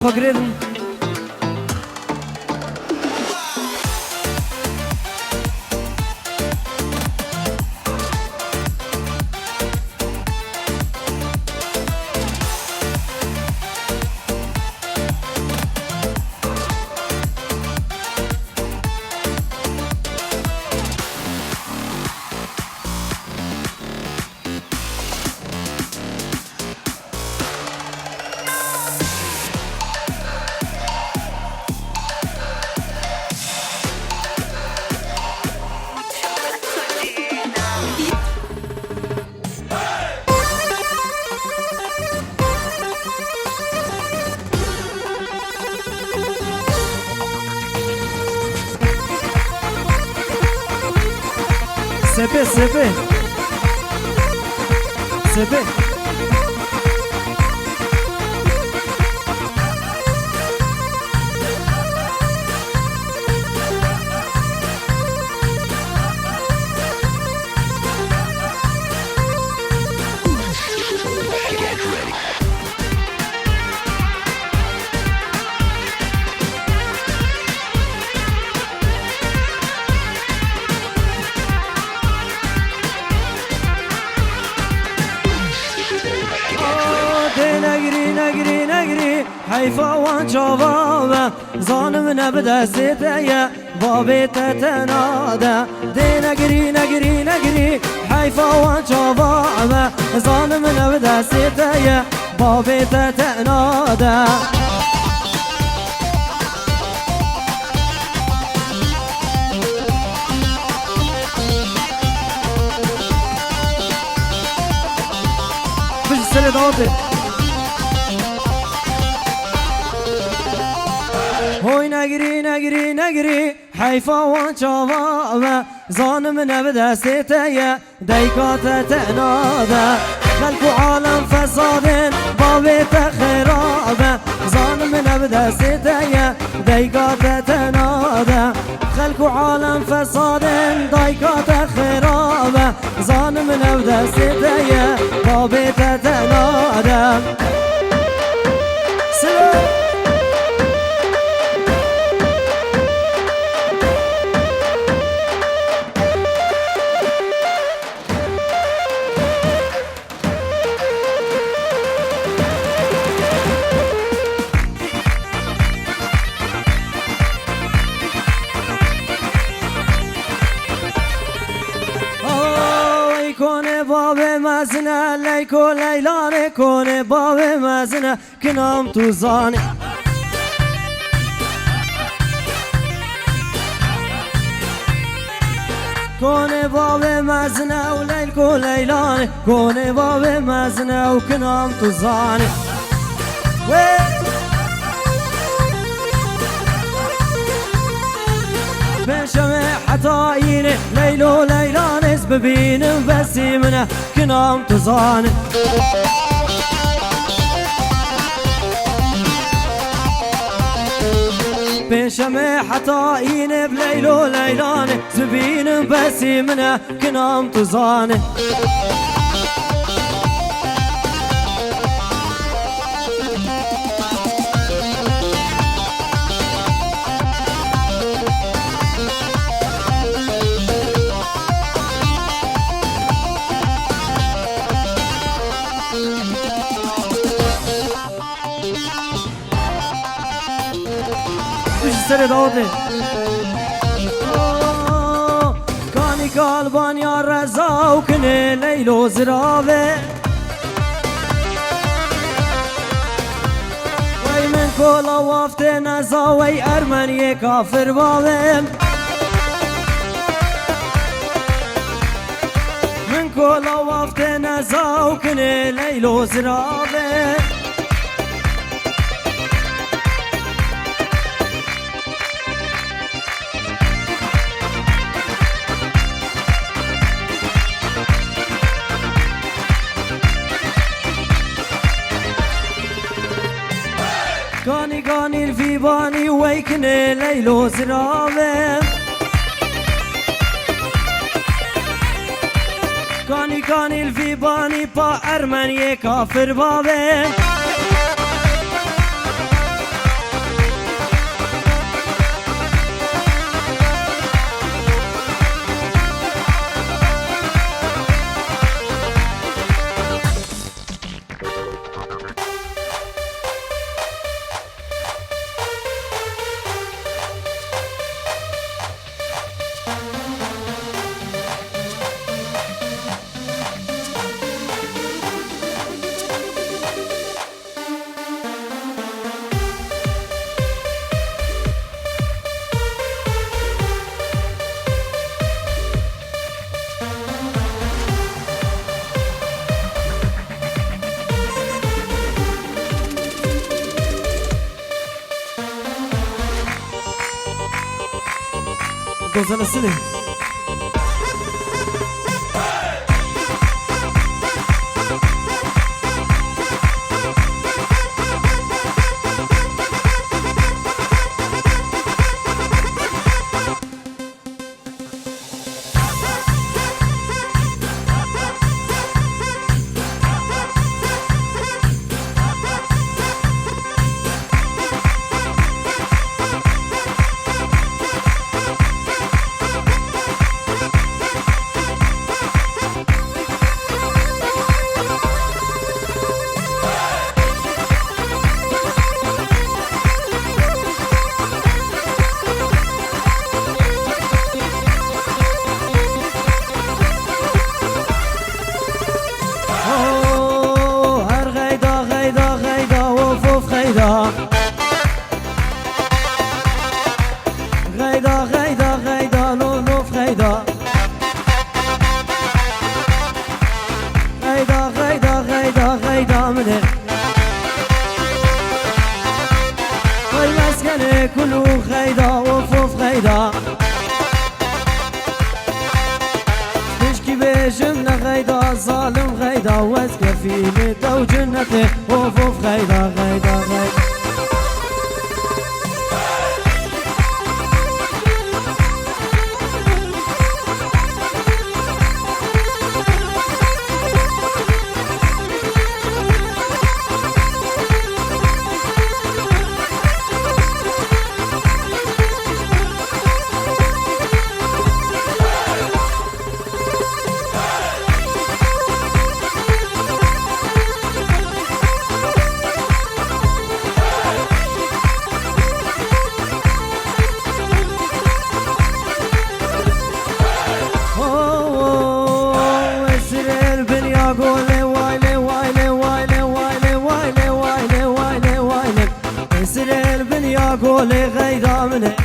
فقرن سبه سبه سبه نگری نگری حیفا وان چاواوه زانم نبده سیته بابیت تناده دی نگری نگری نگری حیفا وان چاواوه زانم نبده سیته بابیت تناده بش سر داده هوی نگری نگری نگری حیفا وان چاواوه زانم نبده سیته دیکات تناده خلق عالم فسادن بابیت خرابه زانم نبده سیته دیکات تناده خلق عالم فسادن دیکات خرابه زانم نبده سیته بابیت تناده سلام کنه باب مزنه لیکو لیلانه کنه باب مزنه کنام تو زانه کنه باب مزنه و لیکو لیلانه کنه باب مزنه و کنام تو زانه بشم حتاينه ليلو ليلانس ببينم بسيمنه كنام تزانه بشم حتاينه بليلو ليلانه زبينم بسيمنه كنام تزانه سر داده کانی قلبان یا رضا و کنه لیل و زراوه وی من کولا وافت نزا وی ارمنی کافر باوه من کولا وافت نزا و کنه لیل و زراوه كاني كاني الفيباني ويكني ليلو زراوه كاني كاني الفيباني با ارمني كافر بابه Gozal Asili. غيدا غيدا غيدا لولوف غيدا غيدا غيدا غيدا غيدا منه والمسكن كله غيدا وفوف غيدا تشكي بجمنا غيدا ظالم غيدا واسكى في مدى وجنته وفوف غيدا غيدا غيدا قولي وايلي وايلي وايلي وايلي وايلي وايلي وايلي وايلي اسر البنيا قولي غيدا منه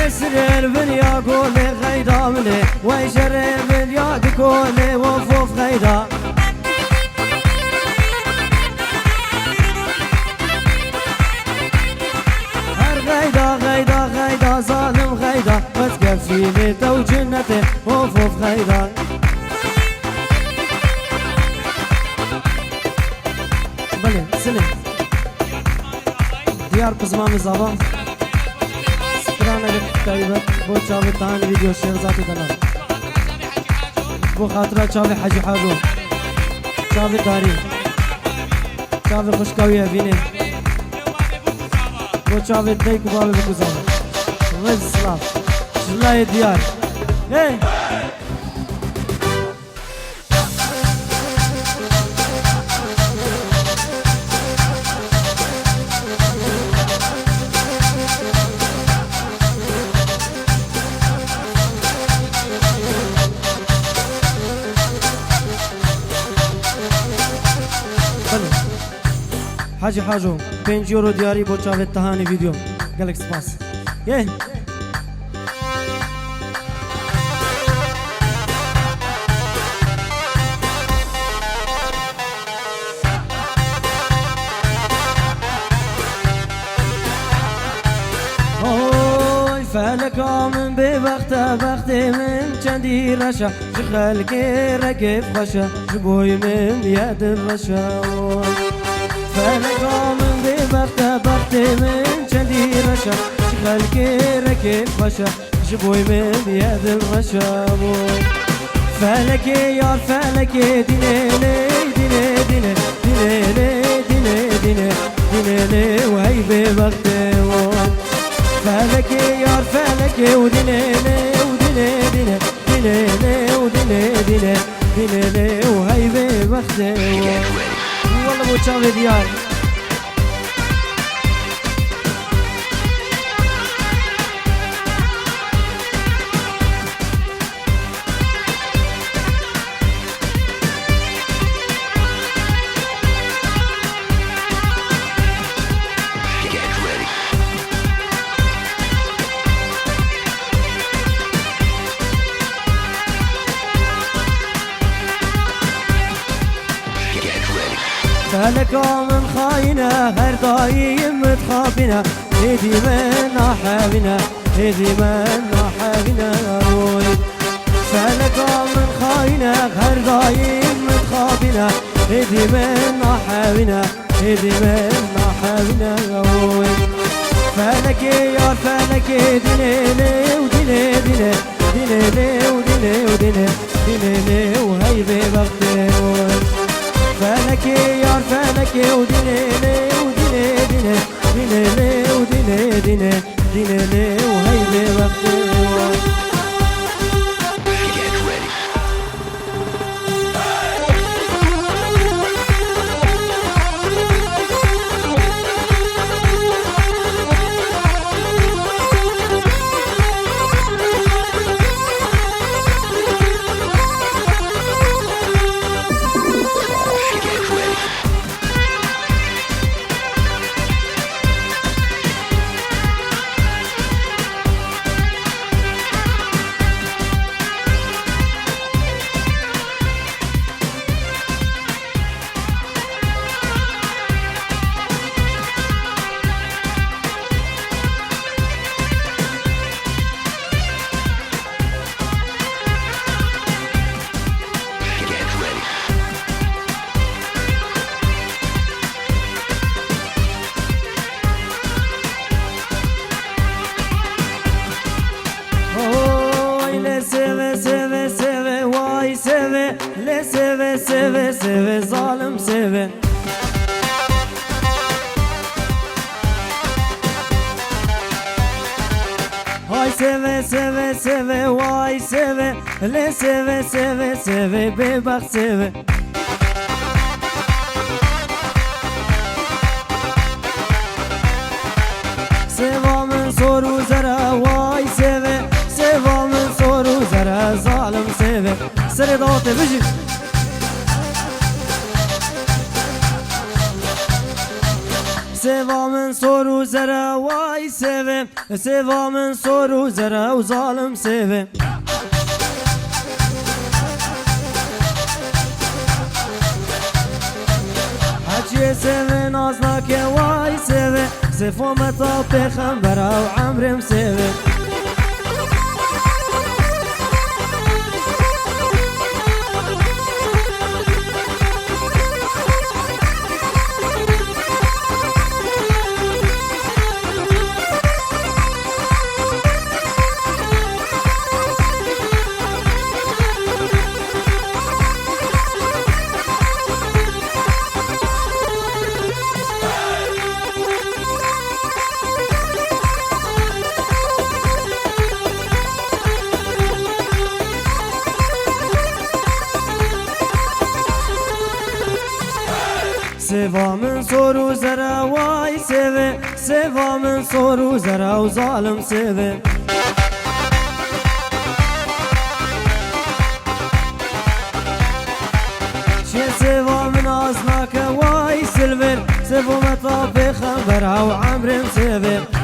اسر البنيا قولي غيدا منه ويشر البنيا قولي وفوف غيدا غيدا غيدا غيدا ظالم غيدا وتكفي ميته وجنته وفوف غيدا بله سلم ديار بزمان زابا سكرانه لكتايبه بو چاوه تان ویدیو شیر ذاتی دلال بو خاطره چاوه حجی حاجو چاوه داری چاوه خوشکاویه بینه بو چاوه دی کبابه بگذاره غز سلاف جلای دیار حاجی حاجو 5 یورو دیاری بو چاوه تهانی ویدیو گلک سپاس فلك من بوقت وقت من چندی رشا خلقی رکب خشا جبوی من یاد رشا فلك من بوقت وقت من چندی رشا خلقی رکب خشا جبوی من یاد رشا فلك یار فلك دینه دینه دینه دینه دینه دینه دینه وهی بوقت فلك يا فلك ودنيني ودنيني دنيني ودنيني دنيني وهيبي بختي والله مو تشافي ديار فلكا من خاينة غير دايم متخابنا هدي من نحابنا هدي من نحابنا فلكا من خاينة غير دايم متخابنا هدي من نحابنا هدي من نحابنا فلك يا فلك ديني وديني ديني ديني وديني وديني ديني وهي ببغتي فلك يا فلك وديني وديني ديني ديني وديني ديني ديني وهي ببغتي سيفي سيفي ظالم سيفي هاي سيفي سيفي سيفي واي سيفي لي سيفي سيفي سيفي ببخ سيفي سيفا من صور وزرا واي سيفي سيفا من صور وزرا ظالم سيفي سري ضغطي بجي سيفا من صور وزرا واي سيفي سيفا من صور وزرا وظالم سيفي حجي سيفي نازناك يا واي سيفي سيفو مطابي خنبرا وعمري مسيفي سيفا من صور وزرا واي سيفي سيفا من صور وزرا وظالم سيفي شي سيفا من أصناك واي سيلفر سيفو مطابي خنبرا وعمري مسيفي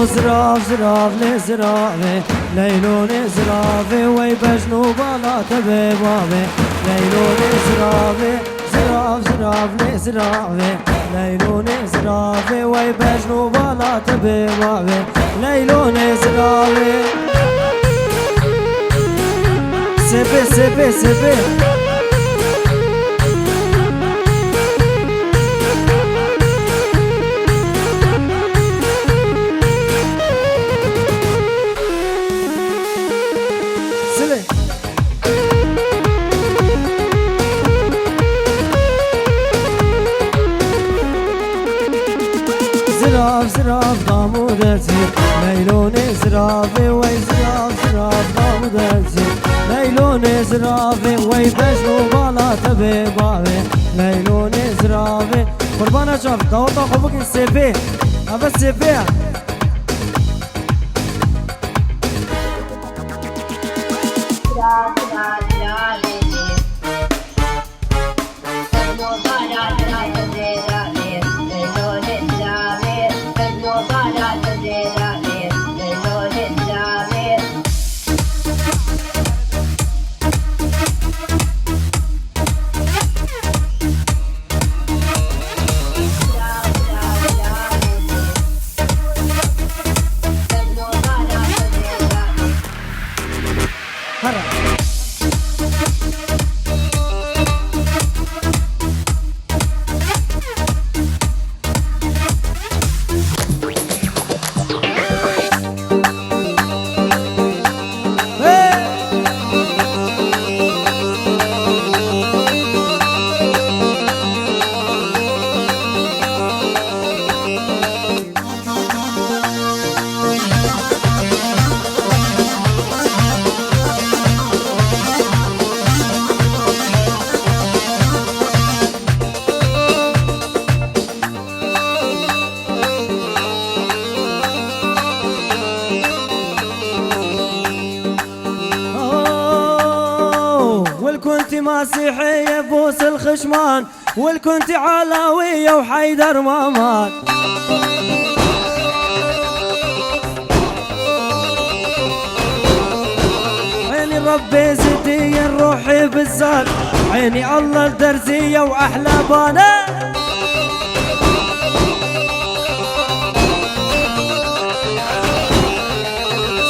زراف زراف لزرافه ليلون زرافه ويبجنو بلا تبيبابه ليلون زرافه زراف زراف لزرافه ليلون زرافه ويبجنو بلا تبيبابه ليلون زرافه سبي سبي سبي زراف زراف دامودتي ليلوني زرافي وي زراف زراف دامودتي ليلوني زرافي وي بجنو بالا تبيبابي ليلوني زرافي قربانا شاف داوطا خوبك السيبي هذا السيبي والكنت مسيحية بوس الخشمان والكنت علاوية وحيدر مامان عيني ربي زدي روحي بالزاد عيني الله الدرزية وأحلى بنات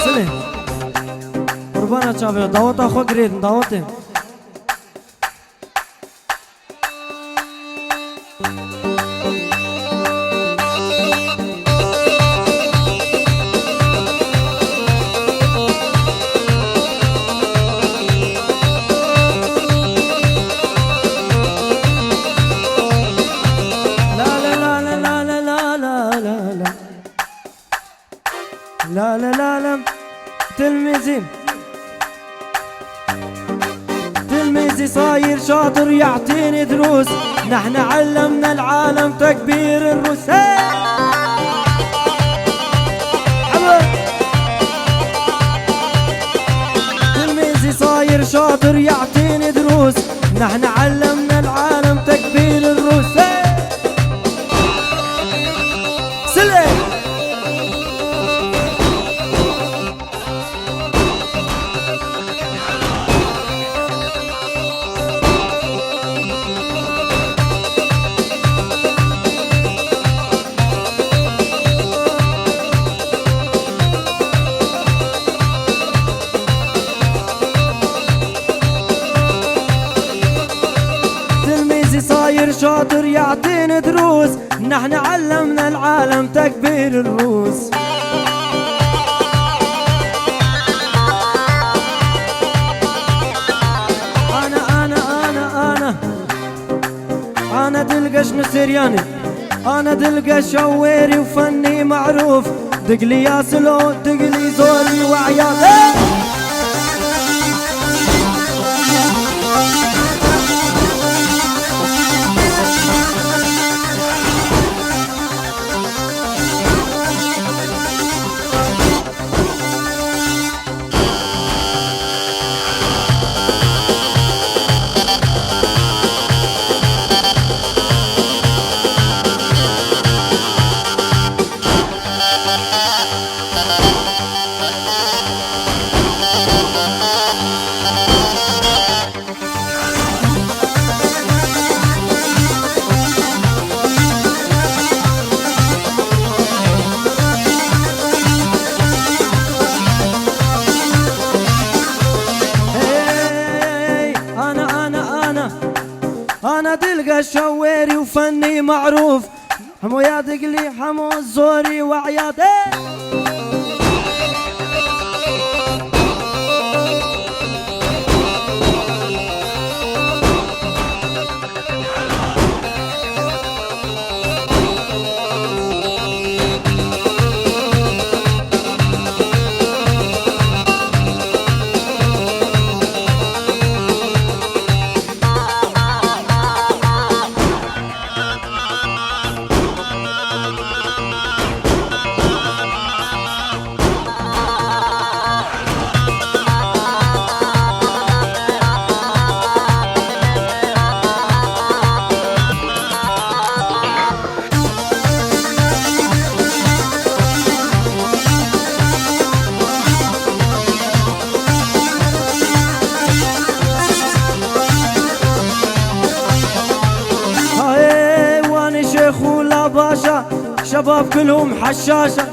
سلام قربانة شافي دعوتها خو قريد دعوتي لا لا لا لا تلميذي صاير شاطر يعطيني دروس نحن علمنا العالم تكبير الروس تلميذي صاير شاطر يعطيني دروس نحن علمنا العالم تكبير الروس سلام صاير شاطر يعطيني دروس نحن علمنا العالم تكبير الروس قشم السرياني انا دلقى شويري وفني معروف دقلي يا سلو دقلي زوري وعيال انا دلقى شويري وفني معروف حمو يا دقلي حمو الزوري وعياد باشا شباب كلهم حشاشة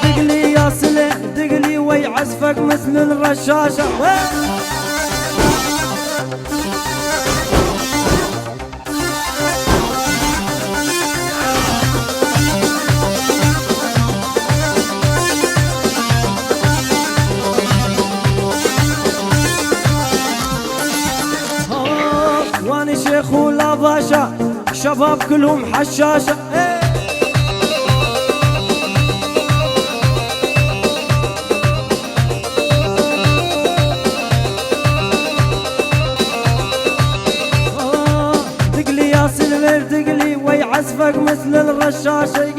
دقلي يا سلي دقلي ويعزفك مثل الرشاشة واني شيخ ولا باشا شباب كلهم حشاشة دقلي يا سلمير دقلي ويعزفك مثل الرشاشة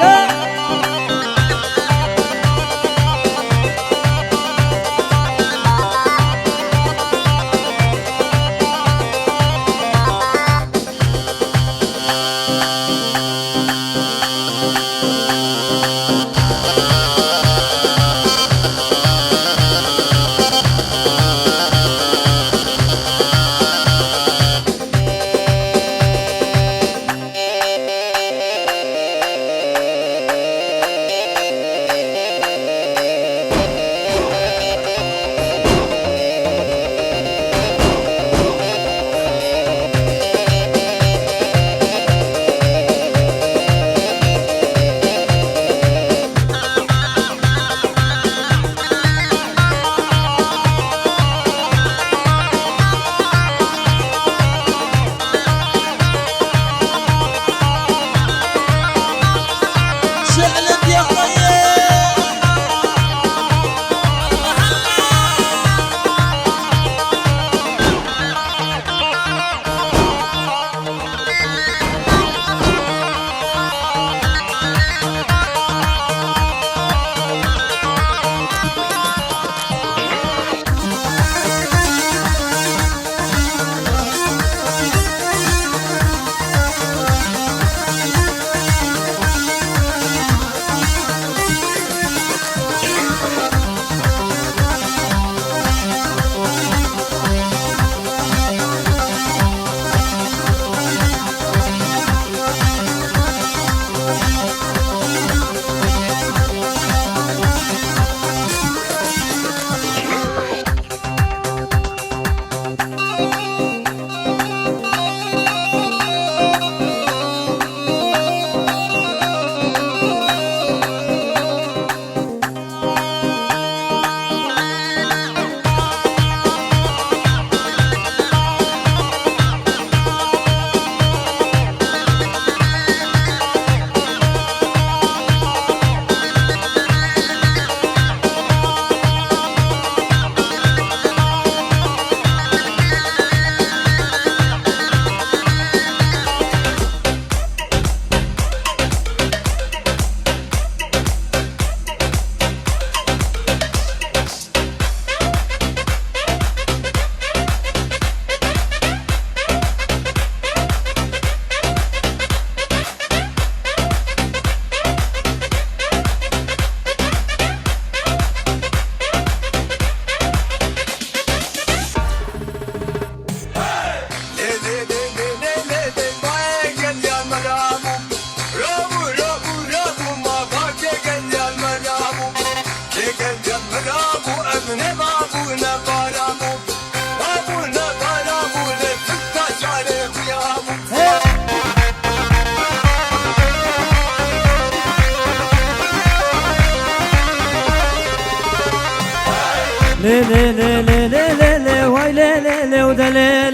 لي لي لي لي لي لي لي واي لي لي لي ودليلي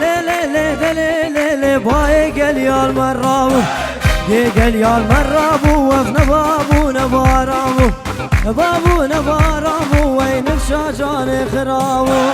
لي لي لي دليلي لي باي قال يا المرابو قال يا المرابو وفنا بابو نبارابو بابو نبارابو وين الشجان خرابو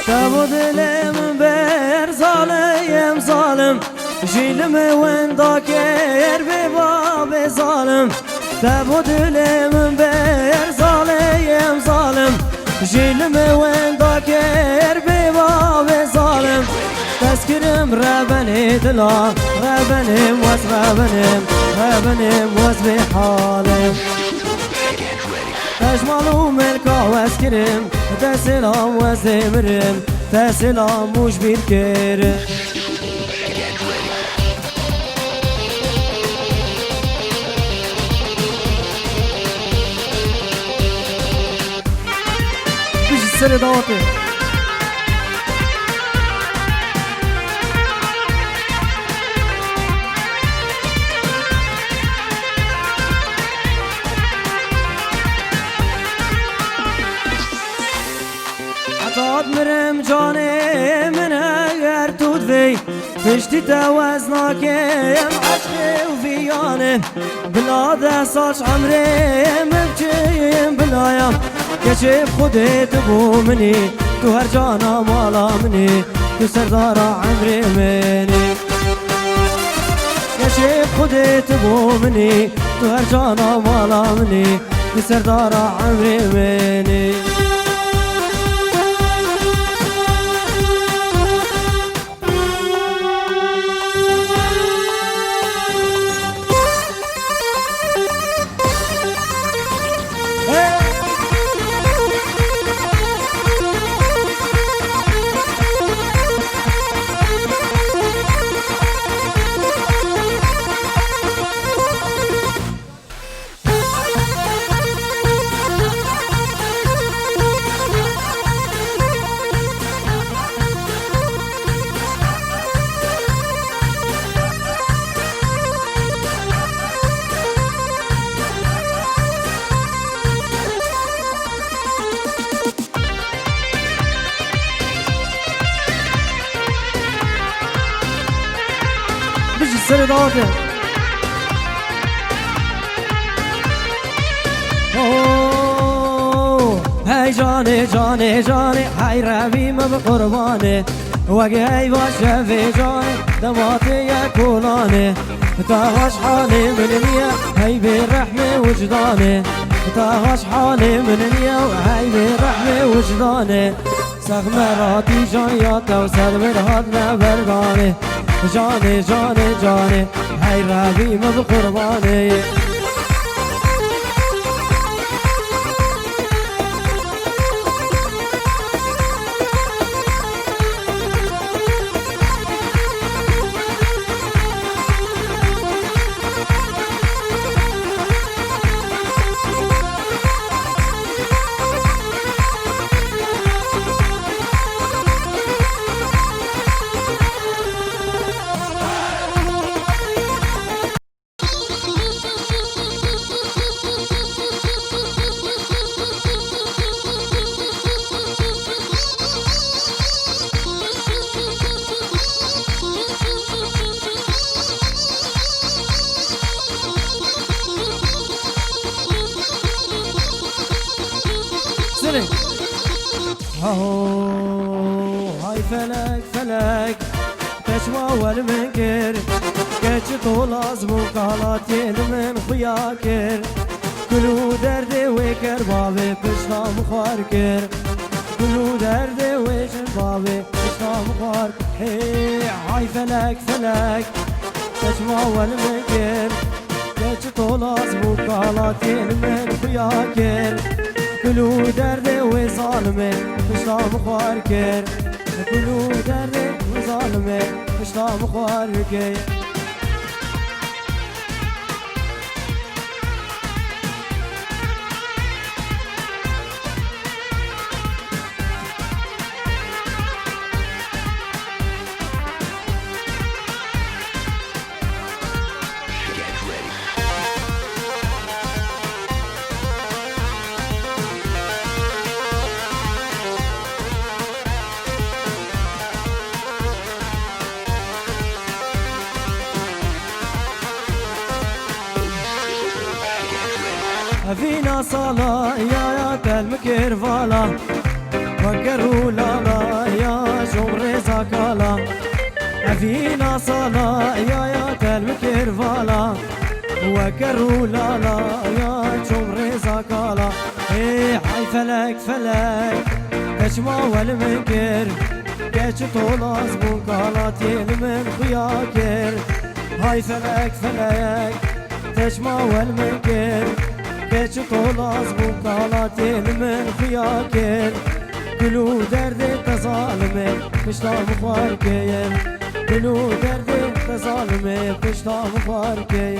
تابو دلم بر ظالم ظالم جيلم وين داكير بباب ظالم تابو دلم بر ظالم ظالم جيلم وين داكير بباب ظالم تذكرم ربني دلا ربنم وز ربنم وز بحالم تجمالو ملكا واسكرم تسلام وزمرم تسلام وش بيركرم بيش السر دواتي عطاد مرم جاني من اگر تود في فشتی توزناکیم عشقی و ویانه بلا دستاش عمریم بچیم بلایم کشف خودت بو منی تو هر جانا مالا منی تو سردار عمری منی کشف خودت بو منی تو هر جانا مالا منی تو سردار عمری منی السر داده ای جانه جانه جانه های رویم بقربانه وقعی باشه في جانه دماطي يا كولانه تاغش حالي من نية هاي بالرحمة وجدانه تاغش حالي من نية وهاي بالرحمة وجدانه سغمراتي جان يا توسل برهادنا بردانه جاني جاني جاني هاي ربي ما بقرباني هاي فلك فلك تشوى والمنكر كيش طول أزمو قالاتين من خياكر كلو دردي ويكر بابي بشنا مخاركر كلو دردي ويشن بابي بشنا مخار هاي فلك فلك تشوى والمنكر كيش طول أزمو قالاتين من خياكر كلو درد و ظالمه پشتام خوار کر كلو درد و ظالمه پشتام خوار کر فينا صلاة يا تلمكر فالا وكروا لالا يا جمر زكالا فينا صلاة يا تلمكر فالا وكروا لالا يا جمر زكالا هاي فلك فلك كشما والمنكر كش طول أزبون قالاتين من خياكر هاي فلك فلك كشما والمنكر كيش طول أزبون قالاتين من خياكين كلو دردي تظالمي كشتام خواركين كلو دردي تظالمي كشتام خواركين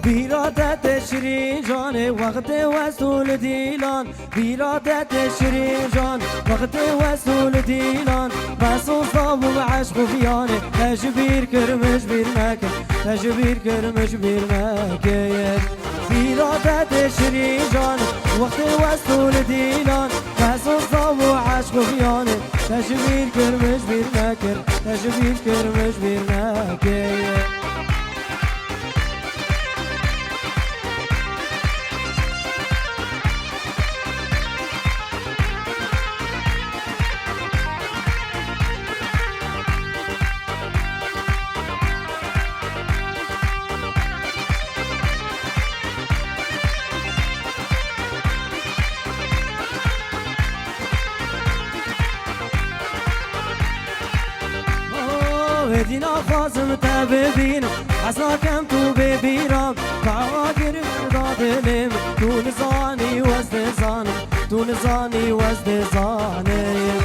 بیرادت شیرین جان وقت وصول دیلان بیرادت شیرین جان وقت وصول دیلان بس صاب و عشق و فیانه تجبیر کرمش بیر مکه تجبیر کرمش بیر مکه بیرادت شیرین جان وقت وصول دیلان بس صاب و عشق و فیانه تجبیر کرمش بیر مکه تجبیر کرمش بیر مکه ودينا خازم تبينم حسنا كم تو ببيرام تعاقر مرداد لم تو نزاني وزد زانم تو نزاني وزد زانم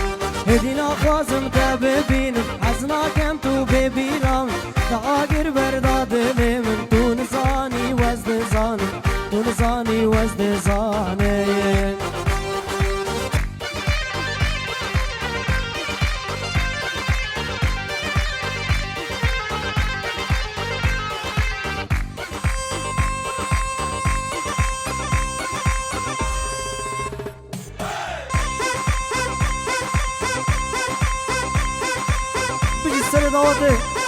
ودينا خازم تبينم حسنا كم تو ببيرام تعاقر مرداد لم تو نزاني وزد زانم تو نزاني وزد زانم سر دعوته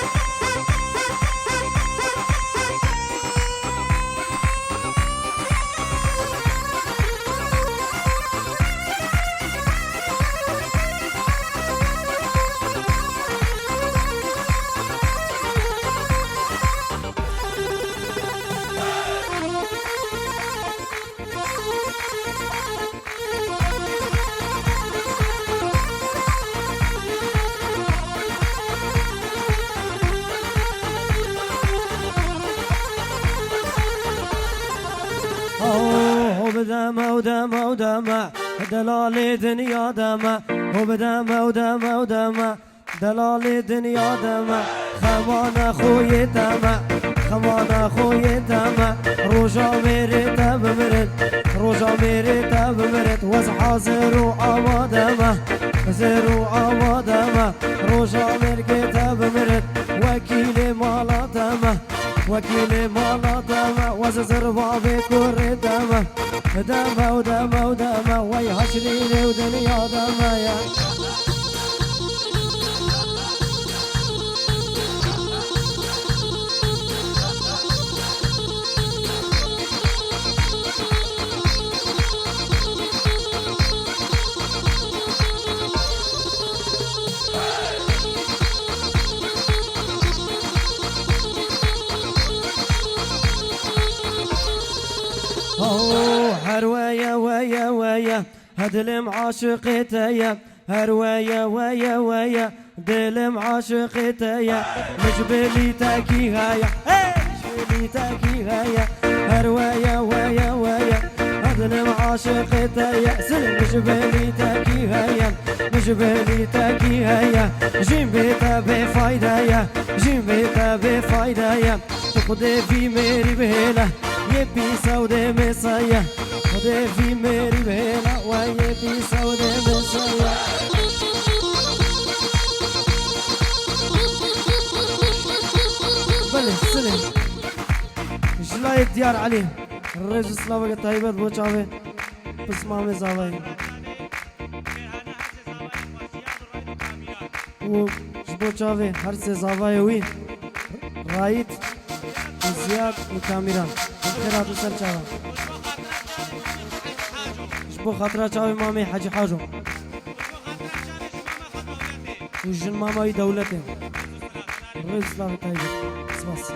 ودمع ودمع ودمع دلال دنیا دمع ودمع ودمع ودمع دلال دنیا دمع خمان خوی دمع خمان خوی دمع روژا میره تب مرد روژا میره تب مرد وز حاضر و آمادمع زر و آمادمع روژا میره تب مرد وکیل مالا دمع وكيل مالا دما وزرباب كور دما دما ودما ودما وي هشرين ودنيا دما يا هروايا ويا ويا هدلم عاشقتيا هروايا ويا ويا دلم عاشقتيا مجبلي تاكي هايا مجبلي تاكي هايا هروايا ويا ويا هدلم عاشقتيا سل مجبلي تاكي هايا مجبلي تاكي هايا جيم بيتا بفايدايا جيم بيتا بفايدايا تقضي في ميري بهيله يبي سودة مسايا خذي في ميري بهلا ويبي سودة مسايا بله سلم جلاي ديار علي الرجل سلامة طيبة بوشاوي بسمامي زاوي وجبوشاوي هرسي زاوي وي رايت زياد وكاميرا خيرات وسر چاوا جبو خاطرة چاوي مامي حاجي حاجو وجن ماماي دولتي رئيس سلام طيب سباس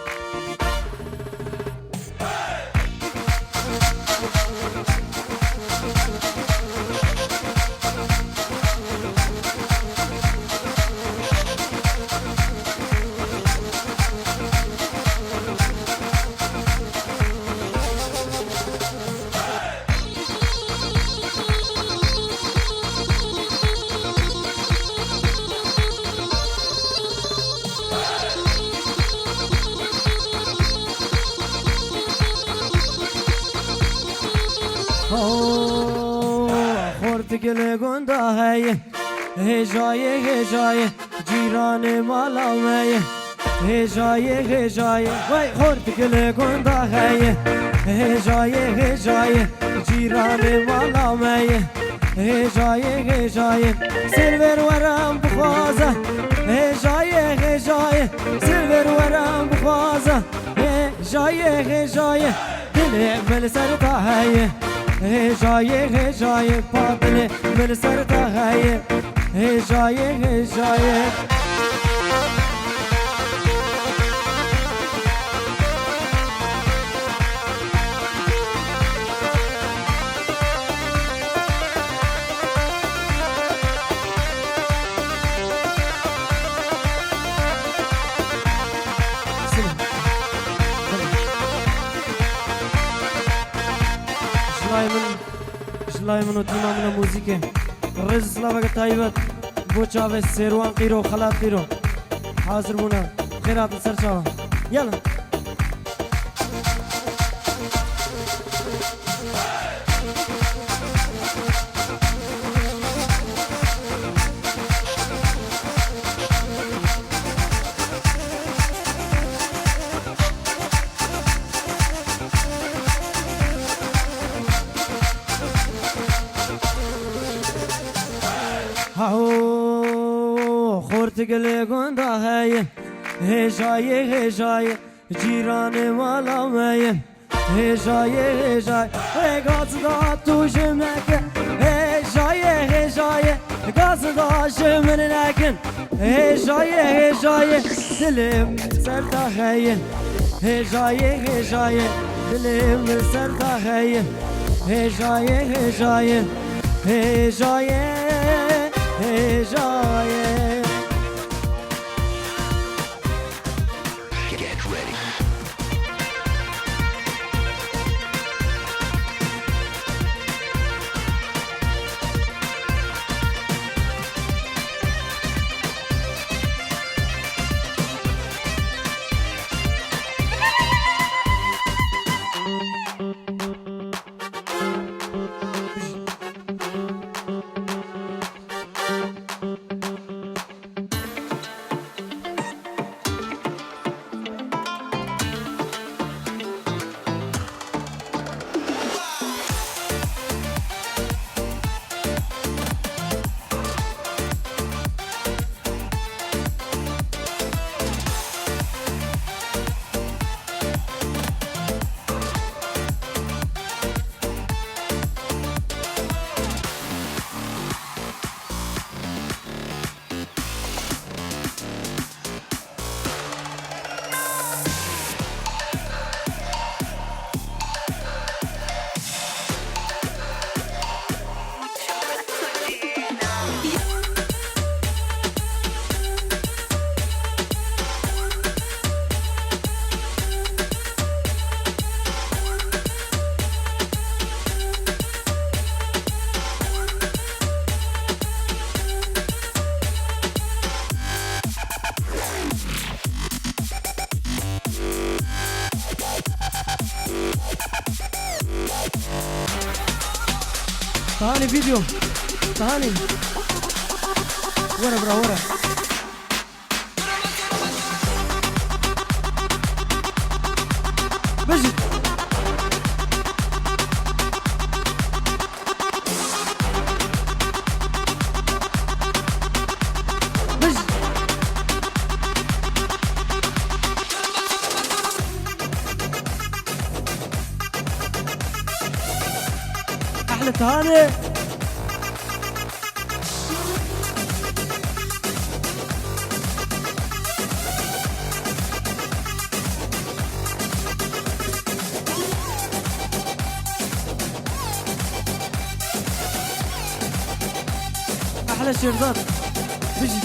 خورتگل گنده هی هجای هجای جیران مالامی هجای هجای وای خورتگل گنده هی هجای هجای جیران مالامی هجای هجای سلور ورم بخوازه هجای هجای سلور ورم بخوازه هجای هجای دل من سر تاهی هجای هجای پاتل من سر تاهی هجای هجای شلايمن وتيما من الموسيقى رز سلامك طيبت بوچاوي سيروان قيرو خلات قيرو حاضر بونا خيرات سرچاوا يلا تقلي قندا هاي هجاي هجاي جيراني مالا ماي هجاي هجاي قصدا توجمك هجاي هجاي قصدا شمن لكن هجاي هجاي دلم سرتا هاي هجاي هجاي دلم سرتا هاي هجاي هجاي هجاي هجاي تعالي فيديو تعالي ورا برا ورا بجي بجي احلى تهاني احلى شيرزات بيجي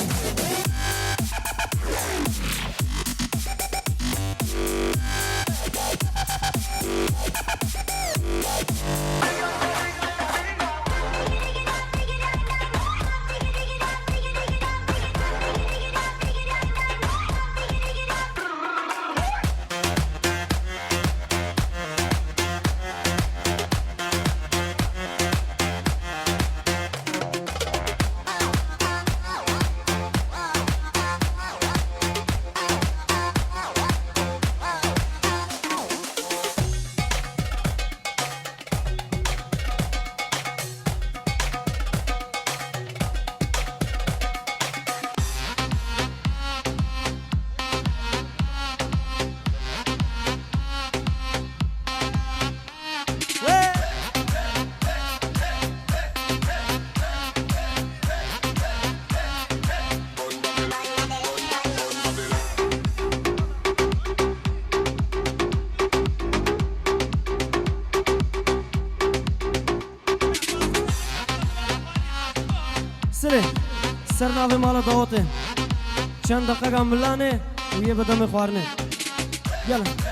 سري سرنا في مالا داوته چند دقیقه ملانه و یه بدم خوارنه یلا